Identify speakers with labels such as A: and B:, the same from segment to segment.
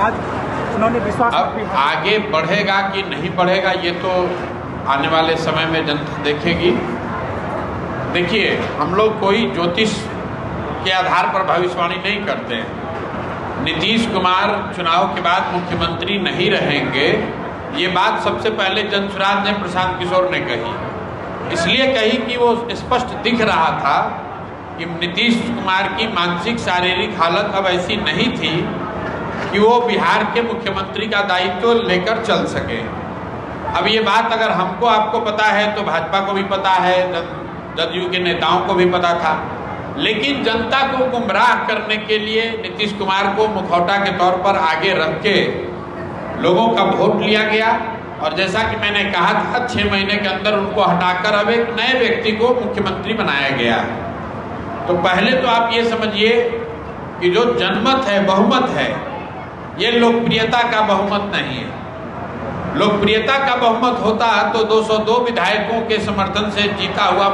A: आज उन्होंने विश्वास
B: अब आगे बढ़ेगा कि नहीं बढ़ेगा ये तो आने वाले समय में जनता देखेगी। देखिए, हम लोग कोई ज्योतिष के आधार पर भविष्यवाणी नहीं करते हैं। नीतीश कुमार चुनाव के बाद मुख्यमंत्री नहीं रहेंगे, ये बात सबसे पहले जनसुराज ने प्रशांत किशोर ने कही। इसलिए कही कि वो स्पष्ट दिख रहा था कि नीतीश कुमार की मानसिक शारीरिक हालत अब ऐसी नहीं थी कि वो बिहार के मुख्यमंत्री का दायित्व लेकर चल सके। अब ये बात अगर हमको आपको पता है तो भाजपा को भी पता है, जदयू के नेताओं को भी पता था, लेकिन जनता को गुमराह करने के लिए नीतीश कुमार को मुखौटा के तौर पर आगे रख के लोगों का वोट लिया गया। और जैसा कि मैंने कहा था, 6 महीने के अंदर उनको हटाकर अब एक नए व्यक्ति को मुख्यमंत्री बनाया गया। तो पहले तो आप ये समझिए कि जो जनमत है, बहुमत है, ये लोकप्रियता का बहुमत नहीं है। लोकप्रियता का बहुमत होता तो 202 विधायकों के समर्थन से जीता हुआ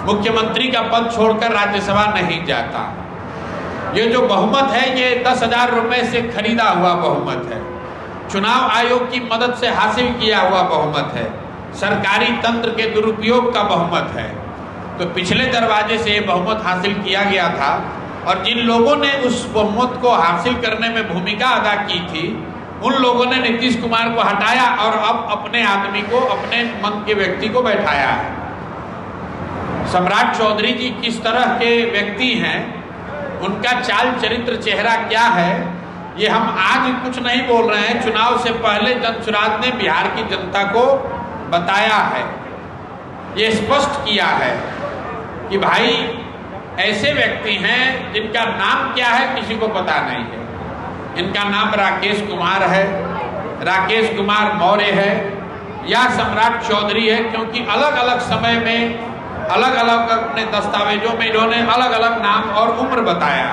B: मुख्यमंत्री का पद छोड़कर राज्यसभा नहीं जाता। ये जो बहुमत है ये 10,000 रुपए से खरीदा हुआ बहुमत है, चुनाव आयोग की मदद से हासिल किया हुआ बहुमत है, सरकारी तंत्र के दुरुपयोग का बहुमत है। तो पिछले दरवाजे से ये बहुमत हासिल किया गया था और जिन लोगों ने उस बहुमत को हासिल करने में भूमिका अदा की थी, उन लोगों ने नीतीश कुमार को हटाया और अब अपने आदमी को, अपने मन के व्यक्ति को बैठाया है। सम्राट चौधरी जी किस तरह के व्यक्ति हैं, उनका चाल चरित्र चेहरा क्या है, ये हम आज कुछ नहीं बोल रहे हैं। चुनाव से पहले जनसुराज ने बिहार की जनता को बताया है, ये स्पष्ट किया है कि भाई ऐसे व्यक्ति हैं जिनका नाम क्या है किसी को पता नहीं है। इनका नाम राकेश कुमार है, राकेश कुमार मौर्य है या सम्राट चौधरी है, क्योंकि अलग अलग समय में अलग अलग अपने दस्तावेजों में इन्होंने अलग अलग नाम और उम्र बताया।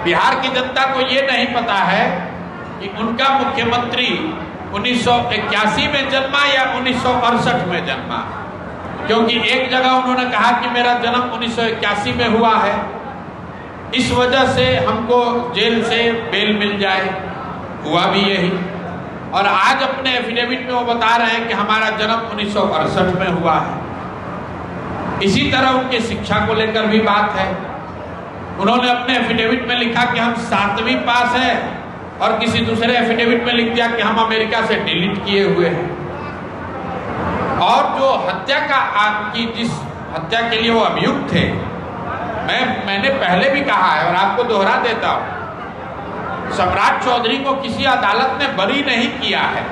B: बिहार की जनता को ये नहीं पता है कि उनका मुख्यमंत्री 1981 में जन्मा या 1968 में जन्मा, क्योंकि एक जगह उन्होंने कहा कि मेरा जन्म 1981 में हुआ है, इस वजह से हमको जेल से बेल मिल जाए, हुआ भी यही। और आज अपने एफिडेविट में वो बता रहे हैं कि हमारा जन्म 1968 में हुआ है। इसी तरह उनकी शिक्षा को लेकर भी बात है। उन्होंने अपने एफिडेविट में लिखा कि हम 7वीं पास है और किसी दूसरे एफिडेविट में लिख दिया कि हम अमेरिका से डिलीट किए हुए हैं। और जो हत्या की जिस हत्या के लिए वो अभियुक्त थे, मैंने पहले भी कहा है और आपको दोहरा देता हूं, सम्राट चौधरी को किसी अदालत ने बरी नहीं किया है,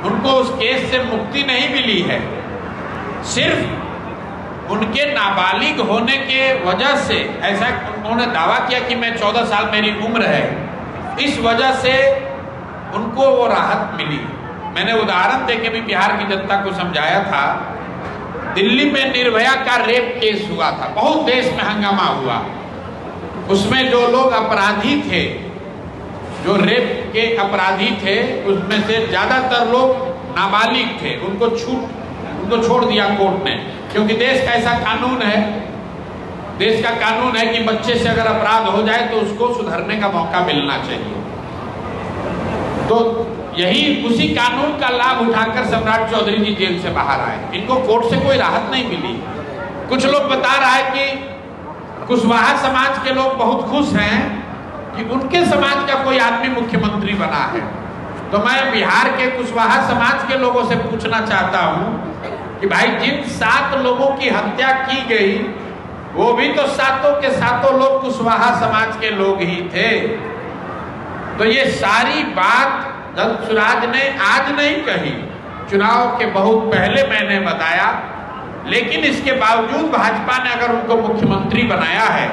B: उनको उस केस से मुक्ति नहीं मिली है। सिर्फ उनके नाबालिग होने के वजह से, ऐसा उन्होंने दावा किया कि मैं 14 साल मेरी उम्र है, इस वजह से उनको वो राहत मिली। मैंने उदाहरण देके भी बिहार की जनता को समझाया था। दिल्ली में निर्भया का रेप केस हुआ था, बहुत देश में हंगामा हुआ। उसमें जो लोग अपराधी थे, जो रेप के अपराधी थे, उसमें से ज्यादातर लोग नाबालिग थे। उनको छोड़ दिया कोर्ट ने, क्योंकि देश का ऐसा कानून है, देश का कानून है कि बच्चे से अगर अपराध हो जाए तो उसको सुधरने का मौका मिलना चाहिए। तो यही उसी कानून का लाभ उठाकर सम्राट चौधरी जी जेल से बाहर आए। इनको कोर्ट से कोई राहत नहीं मिली। कुछ लोग बता रहा है कि कुशवाहा समाज के लोग बहुत खुश हैं कि उनके समाज का कोई आदमी मुख्यमंत्री बना है। तो मैं बिहार के कुशवाहा समाज के लोगों से पूछना चाहता हूं कि भाई, जिन 7 लोगों की हत्या की गई, वो भी तो 7 के 7 लोग कुशवाहा समाज के लोग ही थे। तो ये सारी बात जनसुराज ने आज नहीं कही, चुनाव के बहुत पहले मैंने बताया। लेकिन इसके बावजूद भाजपा ने अगर उनको मुख्यमंत्री बनाया है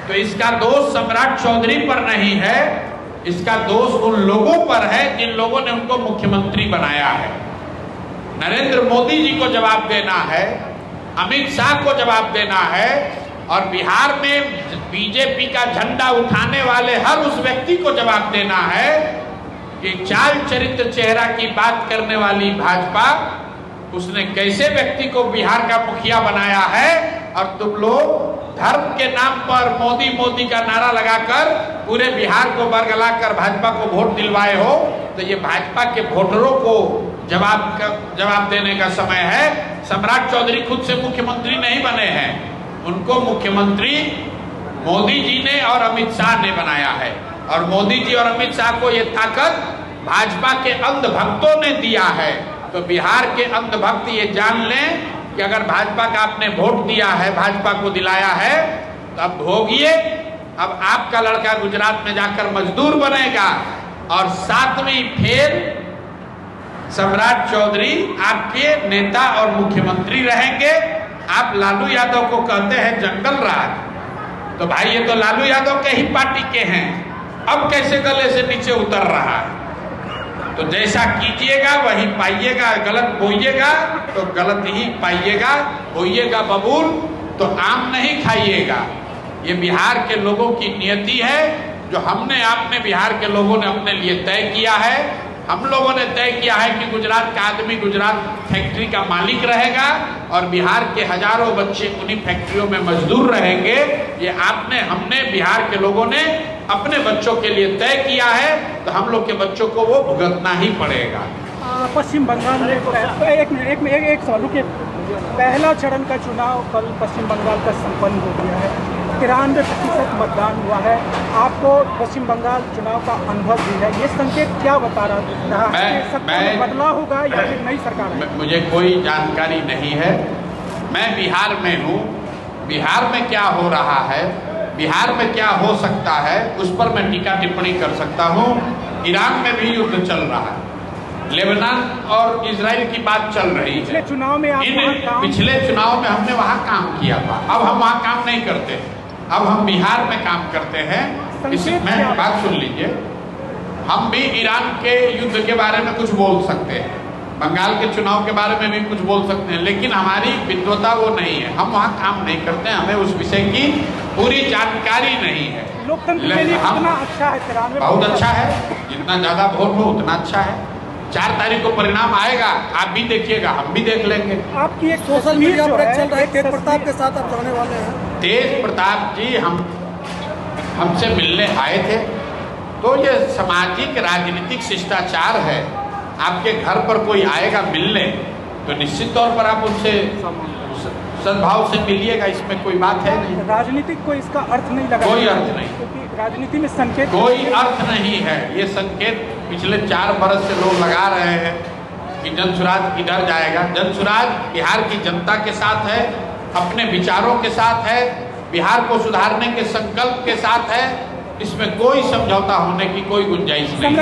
B: तो इसका दोष सम्राट चौधरी पर नहीं है, इसका दोष उन लोगों पर है जिन लोगों ने उनको मुख्यमंत्री बनाया है। नरेंद्र मोदी जी को जवाब देना है, अमित शाह को जवाब देना है, और बिहार में बीजेपी का झंडा उठाने वाले हर उस व्यक्ति को जवाब देना है कि चाल चरित्र चेहरा की बात करने वाली भाजपा, उसने कैसे व्यक्ति को बिहार का मुखिया बनाया है और तुम लोग धर्म के नाम पर मोदी मोदी का नारा लगाकर पूरे बिहार को बरगलाकर भाजपा को वोट दिलवाए हो, तो ये भाजपा के वोटरों को जवाब देने का समय है। सम्राट चौधरी खुद से मुख्यमंत्री नहीं बने हैं, उनको मुख्यमंत्री मोदी जी ने और अमित शाह ने बनाया है। और मोदी जी और अमित शाह को ये ताकत भाजपा के अंधभक्तों ने दिया है। तो बिहार के अंधभक्त ये जान लें कि अगर भाजपा का आपने वोट दिया है, भाजपा को दिलाया है, तो अब भोगिए। अब आपका लड़का गुजरात में जाकर मजदूर बनेगा और 7वीं फेल सम्राट चौधरी आपके नेता और मुख्यमंत्री रहेंगे। आप लालू यादव को कहते हैं जंगल राज, तो भाई ये तो लालू यादव के ही पार्टी के हैं, अब कैसे गले से नीचे उतर रहा है? तो जैसा कीजिएगा वही पाइएगा, गलत बोइएगा तो गलत ही पाइएगा, बोइएगा बबूल तो आम नहीं खाइएगा। ये बिहार के लोगों की नियति है, जो हमने आपने बिहार के लोगों ने अपने लिए तय किया है। हम लोगों ने तय किया है कि गुजरात का आदमी गुजरात फैक्ट्री का मालिक रहेगा और बिहार के हजारों बच्चे उन्हीं फैक्ट्रियों में मजदूर रहेंगे। ये आपने हमने बिहार के लोगों ने अपने बच्चों के लिए तय किया है, तो हम लोग के बच्चों को वो भुगतना ही पड़ेगा।
A: पश्चिम बंगाल में एक सवाल रुकिए, पहला चरण का चुनाव कल पश्चिम बंगाल का संपन्न हो गया है, 93% मतदान हुआ है। आपको पश्चिम बंगाल चुनाव का अनुभव भी है, ये संकेत क्या बता रहा है? सत्ता में बदलाव होगा या फिर नई सरकार है?
B: मुझे कोई जानकारी नहीं है। मैं बिहार में हूँ, बिहार में क्या हो रहा है, बिहार में क्या हो सकता है, उस पर मैं टीका टिप्पणी कर सकता हूँ। ईरान में भी युद्ध चल रहा है, लेबनान और इजराइल की बात चल रही है।
A: पिछले चुनाव में
B: पिछले चुनाव में हमने वहाँ काम किया था, अब हम वहाँ काम नहीं करते, अब हम बिहार में काम करते हैं। इसमें बात सुन लीजिए, हम भी ईरान के युद्ध के बारे में कुछ बोल सकते हैं, बंगाल के चुनाव के बारे में भी कुछ बोल सकते हैं, लेकिन हमारी विद्वता वो नहीं है, हम वहाँ काम नहीं करते हैं, हमें उस विषय की पूरी जानकारी नहीं है।
A: लोकतंत्र के लिए कितना अच्छा है? 93
B: बहुत अच्छा है, जितना ज्यादा वोट हो उतना अच्छा है। 4 तारीख को परिणाम आएगा, आप भी देखिएगा, हम भी देख लेंगे।
A: आपकी एक सोशल मीडिया पर चल रहा है,
C: तेज प्रताप के साथ आप जाने वाले हैं।
B: तेज प्रताप जी हमसे मिलने आए थे, तो ये सामाजिक राजनीतिक शिष्टाचार है। आपके घर पर कोई आएगा मिलने, तो निश्चित तौर पर आप उनसे सद्भाव से मिलिएगा, इसमें कोई बात है नहीं।
A: राजनीतिक को इसका अर्थ नहीं लगा,
B: कोई अर्थ नहीं,
A: क्योंकि राजनीति में संकेत
B: कोई अर्थ नहीं है। ये संकेत पिछले 4 बरस से लोग लगा रहे हैं कि जनसुराज किधर जाएगा। जनसुराज बिहार की जनता के साथ है, अपने विचारों के साथ है, बिहार को सुधारने के संकल्प के साथ है। इसमें कोई समझौता होने की कोई गुंजाइश नहीं।